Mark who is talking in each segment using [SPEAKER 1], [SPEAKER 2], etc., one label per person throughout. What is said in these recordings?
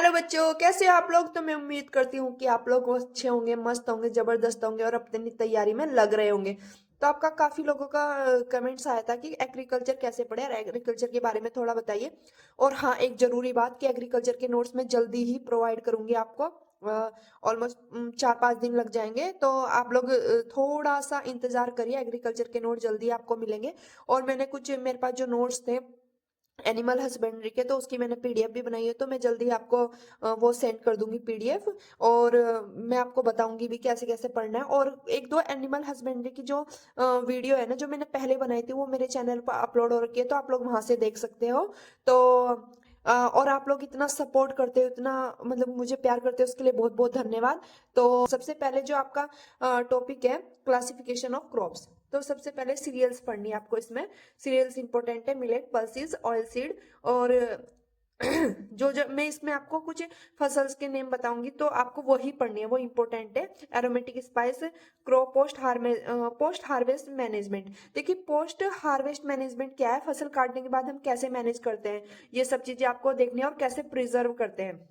[SPEAKER 1] Hello बच्चों, कैसे हो आप लोग। तो मैं उम्मीद करती हूँ कि आप लोग अच्छे होंगे, मस्त होंगे, जबरदस्त होंगे और अपनी तैयारी में लग रहे होंगे। तो आपका काफी लोगों का कमेंट्स आया था कि एग्रीकल्चर कैसे पढ़े और एग्रीकल्चर के बारे में थोड़ा बताइए। और हाँ, एक जरूरी बात कि एग्रीकल्चर के नोट्स मैं जल्दी ही प्रोवाइड करूंगी आपको। ऑलमोस्ट 4-5 दिन लग जाएंगे, तो आप लोग थोड़ा सा इंतजार करिए, एग्रीकल्चर के नोट जल्दी आपको मिलेंगे। और मैंने कुछ मेरे पास जो नोट्स थे एनिमल हस्बेंड्री के, तो उसकी मैंने पीडीएफ भी बनाई है, तो मैं जल्दी आपको वो सेंड कर दूंगी पीडीएफ। और मैं आपको बताऊंगी भी कैसे कैसे पढ़ना है। और एक दो एनिमल हस्बेंड्री की जो वीडियो है ना, जो मैंने पहले बनाई थी, वो मेरे चैनल पर अपलोड हो रखी है, तो आप लोग वहां से देख सकते हो। तो और आप लोग इतना सपोर्ट करते हो, इतना मतलब मुझे प्यार करते हो, उसके लिए बहुत बहुत धन्यवाद। तो सबसे पहले जो आपका टॉपिक है, क्लासिफिकेशन ऑफ क्रॉप्स। तो सबसे पहले सीरियल्स पढ़नी है आपको। इसमें सीरियल्स इंपॉर्टेंट है, मिलेट, पल्सेस, ऑयल सीड। और जो जो मैं इसमें आपको कुछ फसल्स के नेम बताऊंगी, तो आपको वही पढ़नी है, वो इंपॉर्टेंट है। Aromatic spice, crop post harvest management. देखिए, पोस्ट हार्वेस्ट मैनेजमेंट क्या है, फसल काटने के बाद हम कैसे मैनेज करते हैं, ये सब चीजें आपको देखनी है। और कैसे प्रिजर्व करते हैं।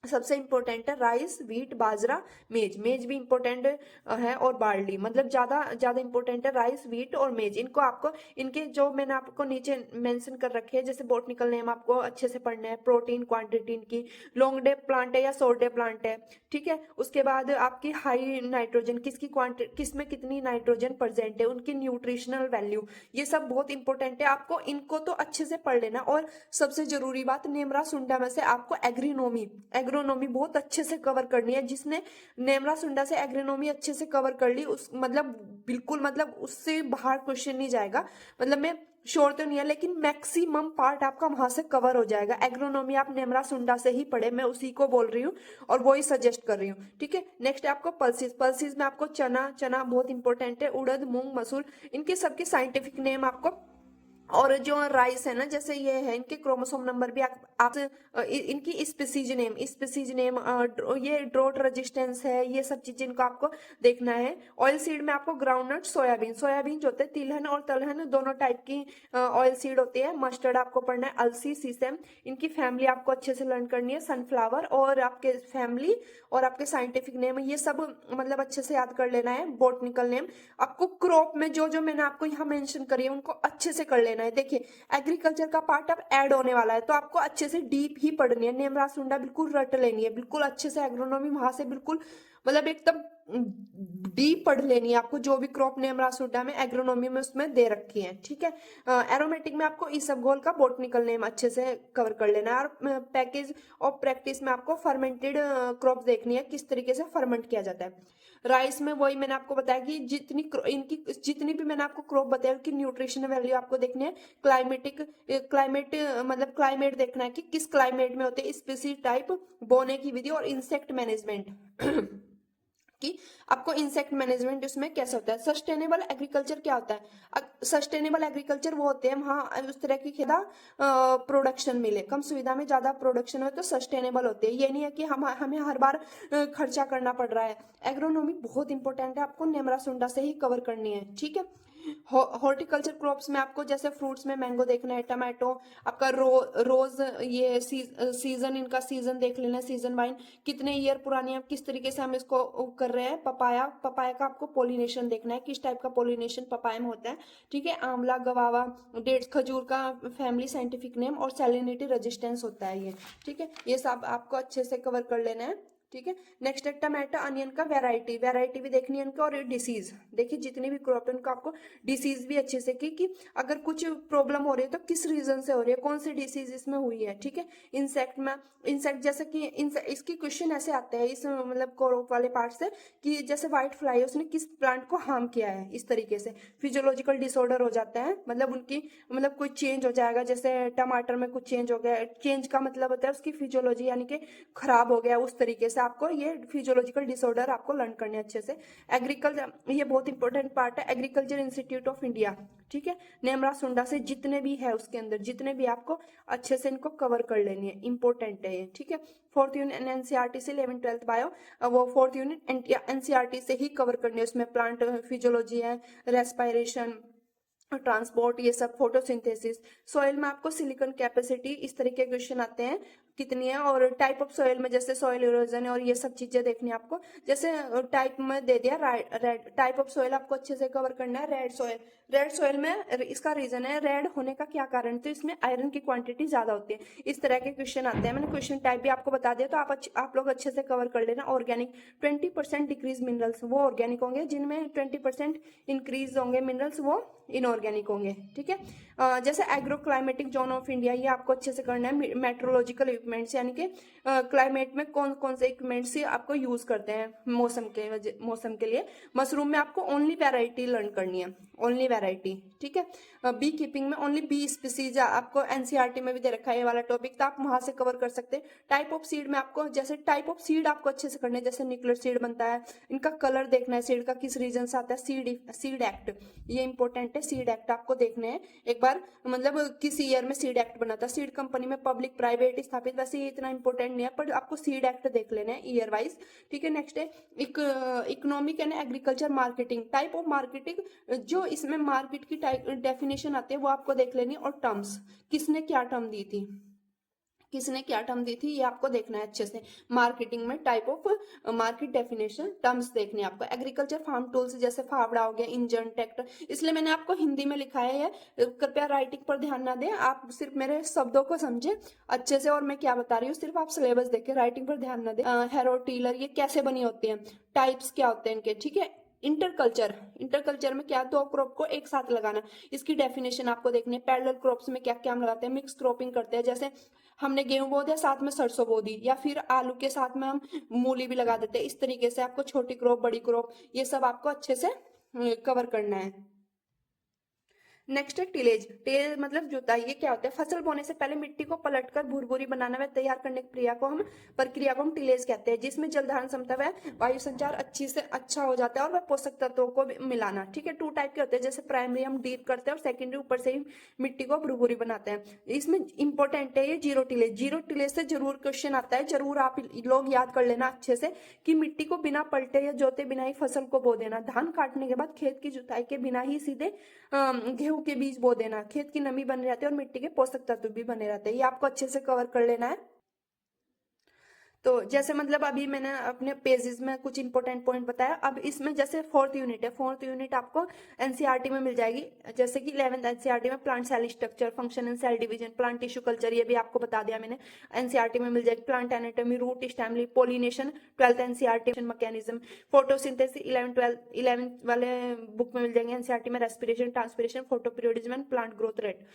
[SPEAKER 1] सबसे इंपॉर्टेंट है राइस, व्हीट, बाजरा, मेज। मेज भी इंपॉर्टेंट है, और बार्ली। मतलब ज्यादा ज्यादा इंपॉर्टेंट है राइस, व्हीट और मेज। इनको आपको, इनके जो मैंने आपको नीचे मेंशन कर रखे हैं, जैसे बॉटनिकल नेम आपको अच्छे से पढ़ना है, प्रोटीन क्वांटिटी इनकी, लॉन्ग डे प्लांट है या शॉर्ट डे प्लांट है, ठीक है। उसके बाद आपकी हाई नाइट्रोजन, किसकी क्वांटिटी, किसमें कितनी नाइट्रोजन प्रेजेंट है, उनकी न्यूट्रिशनल वैल्यू, ये सब बहुत इंपॉर्टेंट है। आपको इनको तो अच्छे से पढ़ लेना। और सबसे जरूरी बात, नेमरा सुंडा में से आपको एग्रीनोमी एग्रोनॉमी बहुत अच्छे से कवर करनी है। जिसने नेमरा सुंडा से एग्रोनॉमी अच्छे से कवर कर ली, उस मतलब बिल्कुल, मतलब उससे बाहर क्वेश्चन नहीं जाएगा। मतलब मैं श्योर तो नहीं है, लेकिन मैक्सिमम पार्ट आपका वहां से कवर हो जाएगा। एग्रोनॉमी आप नेमरा सुंडा से ही पढ़े, मैं उसी को बोल रही हूँ और वही सजेस्ट कर रही हूँ, ठीक है। नेक्स्ट है आपको पल्सिस। पल्सिस में आपको चना, चना बहुत इंपॉर्टेंट है, उड़द, मूंग, मसूर, इनके सबके साइंटिफिक नेम आपको। और जो राइस है ना, जैसे ये है, इनके क्रोमोसोम नंबर भी आप इनकी स्पीसीज नेम, ये ड्रोट रेजिस्टेंस है, ये सब चीजें इनको आपको देखना है। ऑयल सीड में आपको ग्राउंडनट, सोयाबीन, सोयाबीन जो होते हैं, तिलहन और तलहन दोनों टाइप की ऑयल सीड होती है। मस्टर्ड आपको पढ़ना है, अलसी, सीसम, इनकी फैमिली आपको अच्छे से लर्न करनी है। सनफ्लावर और आपके फैमिली और आपके साइंटिफिक नेम, ये सब मतलब अच्छे से याद कर लेना है। बोटनिकल नेम आपको क्रॉप में जो जो मैंने आपको यहाँ मेंशन करी है, उनको अच्छे से कर लेना है। देखिए, एग्रीकल्चर का पार्ट अब ऐड होने वाला है, तो आपको अच्छे से डीप ही पढ़नी है। नेमरा सुंडा बिल्कुल रट लेनी है, बिल्कुल अच्छे से। एग्रोनॉमी वहां से बिल्कुल मतलब एकदम डीप पढ़ लेनी है आपको, जो भी क्रॉप नेमरा सुंडा में एग्रोनॉमी में उसमें दे रखी है, ठीक है। एरोमेटिक में आपको इसबगोल का बोटनिकल नेम अच्छे से कवर कर लेना है। और पैकेज और प्रैक्टिस में आपको फर्मेंटेड क्रॉप देखनी है, किस तरीके से फर्मेंट किया जाता है। राइस में वही मैंने आपको बताया कि इनकी जितनी भी मैंने आपको क्रॉप बताया, उनकी न्यूट्रिशन वैल्यू आपको देखनी है। क्लाइमेट मतलब क्लाइमेट देखना है कि किस क्लाइमेट में होते हैं, स्पीसीज टाइप, बोने की विधि और इंसेक्ट मैनेजमेंट कि आपको इंसेक्ट मैनेजमेंट उसमें कैसे होता है। सस्टेनेबल एग्रीकल्चर क्या होता है, सस्टेनेबल एग्रीकल्चर वो होते हैं वहां उस तरह की खेदा प्रोडक्शन मिले, कम सुविधा में ज्यादा प्रोडक्शन हो, तो सस्टेनेबल होते हैं। ये नहीं है कि हमें हर बार खर्चा करना पड़ रहा है। एग्रोनॉमी बहुत इंपॉर्टेंट है, आपको नेमरा सुंडा से ही कवर करनी है, ठीक है। हॉर्टिकल्चर क्रॉप्स में आपको जैसे फ्रूट्स में मैंगो देखना है, टमाटो, आपका रोज, ये सीजन, इनका सीजन देख लेना है, सीजन वाइन, कितने ईयर पुरानी है, किस तरीके से हम इसको कर रहे हैं। पपाया, पपाया का आपको पोलिनेशन देखना है, किस टाइप का पोलिनेशन पपाया में होता है, ठीक है। आंवला, गवावा, डेट्स, खजूर का फैमिली साइंटिफिक नेम और सैलिनिटी रेजिस्टेंस होता है ये, ठीक है। ये सब आपको अच्छे से कवर कर लेना है, ठीक है। नेक्स्ट है टमाटो अनियन का वैरायटी, वैरायटी भी देखनी है इनका। और डिसीज देखिए, जितनी भी क्रॉप है उनको आपको डिसीज भी अच्छे से कि अगर कुछ प्रॉब्लम हो रही है तो किस रीजन से हो रही है, कौन सी डिसीज इसमें हुई है, ठीक है। इंसेक्ट में, इंसेक्ट जैसे कि इसकी क्वेश्चन ऐसे आते हैं इस मतलब क्रॉप वाले पार्ट से, कि जैसे व्हाइट फ्लाई है, उसने किस प्लांट को हार्म किया है, इस तरीके से फिजियोलॉजिकल डिसऑर्डर हो जाता है। मतलब उनकी मतलब कोई चेंज हो जाएगा, जैसे टमाटर में कुछ चेंज हो गया, चेंज का मतलब होता है उसकी फिजियोलॉजी यानी कि खराब हो गया, उस तरीके से आपको ये फिजियोलॉजिकल डिसऑर्डर आपको लर्न करने अच्छे से। एग्रीकल्चर ये बहुत इंपॉर्टेंट पार्ट है, एग्रीकल्चर इंस्टीट्यूट ऑफ इंडिया, ठीक है। नेमरा सुंडा से जितने भी है उसके अंदर, जितने भी आपको अच्छे से इनको कवर कर लेनी है, इंपॉर्टेंट है ये, ठीक है। फोर्थ यूनिट एनसीईआरटी से 11th-12th बायो, वो फोर्थ यूनिट एनसीईआरटी से ही कवर करनी है। उसमें प्लांट फिजियोलॉजी है, रेस्पायरेशन, ट्रांसपोर्ट, ये सब, फोटोसिंथेसिस। सॉइल में आपको सिलिकॉन कैपेसिटी, इस तरह के क्वेश्चन आते हैं। कितनी है, और टाइप ऑफ सॉइल में जैसे सॉइल इरोजन है और ये सब चीजें देखनी है आपको। जैसे टाइप में दे दिया रेड टाइप ऑफ सॉइल आपको अच्छे से कवर करना है। रेड सॉइल, रेड सॉइल में इसका रीजन है रेड होने का क्या कारण, तो इसमें आयरन की क्वांटिटी ज्यादा होती है। इस तरह के क्वेश्चन आते हैं, मैंने क्वेश्चन टाइप भी आपको बता दिया, तो आप लोग अच्छे से कवर कर लेना। ऑर्गेनिक 20% डिक्रीज मिनरल्स वो ऑर्गेनिक होंगे, जिनमें 20% इंक्रीज होंगे मिनरल्स वो इनऑर्गेनिक होंगे। ठीक है, जैसे agro climatic zone of India, ये आपको अच्छे से करना है। मेट्रोलॉजिकल इक्विपमेंट्स यानी कि क्लाइमेट में कौन कौन से इक्विपमेंट्स आपको यूज करते हैं मौसम के लिए। मशरूम में आपको ओनली वैरायटी लर्न करनी है, ओनली वैरायटी। ठीक है, बी कीपिंग में ओनली बी स्पीसीज आपको एनसीईआरटी में भी दे रखा है ये वाला टॉपिक, तो आप वहां से कवर कर सकते हैं। टाइप ऑफ सीड में आपको, जैसे टाइप ऑफ सीड आपको अच्छे से करना है, जैसे न्यूक्लियर सीड बनता है, इनका कलर देखना है, सीड का किस रीजन से आता है। सीड एक्ट ये इंपॉर्टेंट है, सीड एक्ट आपको देखने हैं एक बार, मतलब किस ईयर में सीड एक्ट बना था। सीड कंपनी में पब्लिक प्राइवेट स्थापित, वैसे ये इतना इंपॉर्टेंट नहीं है, पर आपको सीड एक्ट देख लेना है ईयर वाइज। ठीक है, नेक्स्ट है economic and agriculture marketing, type of marketing, जो इसमें मार्केट की डेफिनेशन आती है वो आपको देख लेनी, और टर्म्स, किसने क्या टर्म दी थी, किसने क्या टर्म दी थी, ये आपको देखना है अच्छे से। मार्केटिंग में type of market definition terms देखने हैं आपको। एग्रीकल्चर फार्म टूल्स, जैसे फावड़ा हो गया, इंजन, ट्रैक्टर, इसलिए मैंने आपको हिंदी में लिखा है, कृपया राइटिंग पर ध्यान ना दें, आप सिर्फ मेरे शब्दों को समझे अच्छे से, और मैं क्या बता रही हूँ सिर्फ आप सिलेबस देखें, राइटिंग पर ध्यान ना दें। हैरो टीलर ये कैसे बनी होती है, टाइप्स क्या होते हैं इनके। ठीक है, इंटरकल्चर, इंटरकल्चर में क्या, दो क्रॉप को एक साथ लगाना, इसकी डेफिनेशन आपको देखनी है। पैरेलल क्रॉप्स में क्या क्या हम लगाते हैं, मिक्स क्रॉपिंग करते हैं, जैसे हमने गेहूं बो दिया साथ में सरसों बो दी, या फिर आलू के साथ में हम मूली भी लगा देते हैं। इस तरीके से आपको छोटी क्रॉप, बड़ी क्रॉप, ये सब आपको अच्छे से कवर करना है। नेक्स्ट है टिलेज, टिलेज मतलब जुताई। ये क्या होता है, फसल बोने से पहले मिट्टी को पलटकर भुरभुरी बनाना व तैयार करने की प्रक्रिया को हम टिलेज कहते हैं, जिसमें जल धारण क्षमता व वायु संचार अच्छी से अच्छा हो जाता है, और वह पोषक तत्वों को भी मिलाना। ठीक है, 2 टाइप के होते हैं, जैसे प्राइमरी हम डीप करते हैं और सेकेंडरी ऊपर से ही मिट्टी को भुरभुरी बनाते हैं। इसमें इंपॉर्टेंट है ये जीरो टिलेज, जीरो टिलेज से जरूर क्वेश्चन आता है, जरूर आप लोग याद कर लेना अच्छे से, कि मिट्टी को बिना पलटे या जोते बिना ही फसल को बो देना। धान काटने के बाद खेत की जुताई के बिना ही सीधे गेहूं के बीज बो देना, खेत की नमी बने रहती है और मिट्टी के पोषक तत्व भी बने रहते हैं। ये आपको अच्छे से कवर कर लेना है। तो जैसे मतलब अभी मैंने अपने पेजेस में कुछ इंपॉर्टेंट पॉइंट बताया, अब इसमें जैसे 4th यूनिट है, 4th यूनिट आपको एनसीईआरटी में मिल जाएगी, जैसे कि 11th एनसीईआरटी में plant cell structure, function and cell division, plant tissue culture, ये भी आपको बता दिया मैंने, एनसीईआरटी में मिल जाएगी। Plant anatomy, root stem, pollination 12th NCERT, mechanism, photosynthesis 11th वाले बुक में मिल जाएंगे एनसीईआरटी में। Respiration, transpiration, photoperiodism and plant growth rate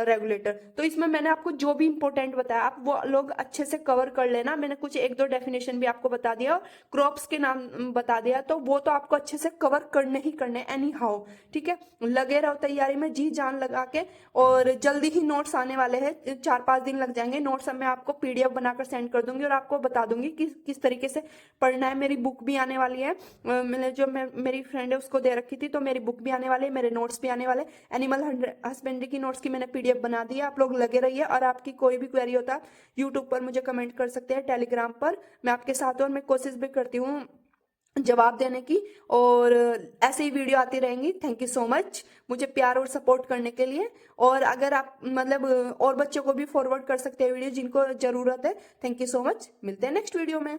[SPEAKER 1] regulator. तो इसमें मैंने आपको जो भी इंपॉर्टेंट बताया आप वो लोग अच्छे से कवर कर लेना। मैंने कुछ 1-2 डेफिनेशन भी आपको बता दिया, क्रॉप्स के नाम बता दिया, तो वो तो आपको अच्छे से कवर करने ही करने एनी हाउ। ठीक है, लगे रहो तैयारी में जी जान लगा के, और जल्दी ही नोट्स आने वाले हैं, 4-5 दिन लग जाएंगे। नोट्स मैं आपको पीडीएफ बनाकर सेंड कर दूंगी, और आपको बता दूंगी कि किस तरीके से पढ़ना है। मेरी बुक भी आने वाली है, मैंने जो मेरी फ्रेंड है उसको दे रखी थी, तो मेरी बुक भी आने वाली है, मेरे नोट्स भी आने वाले। एनिमल हस्बेंड्री की नोट्स की मैंने पीडीएफ बना दी है, आप लोग लगे रहिए। और आपकी कोई भी क्वेरी होता है यूट्यूब पर मुझे कमेंट कर सकते हैं, टेलीग्राम पर मैं आपके साथ हूं, और मैं कोशिश भी करती हूँ जवाब देने की, और ऐसे ही वीडियो आती रहेंगी। थैंक यू सो मच मुझे प्यार और सपोर्ट करने के लिए, और अगर आप मतलब और बच्चों को भी फॉरवर्ड कर सकते हैं वीडियो जिनको जरूरत है। थैंक यू सो मच, मिलते हैं नेक्स्ट वीडियो में।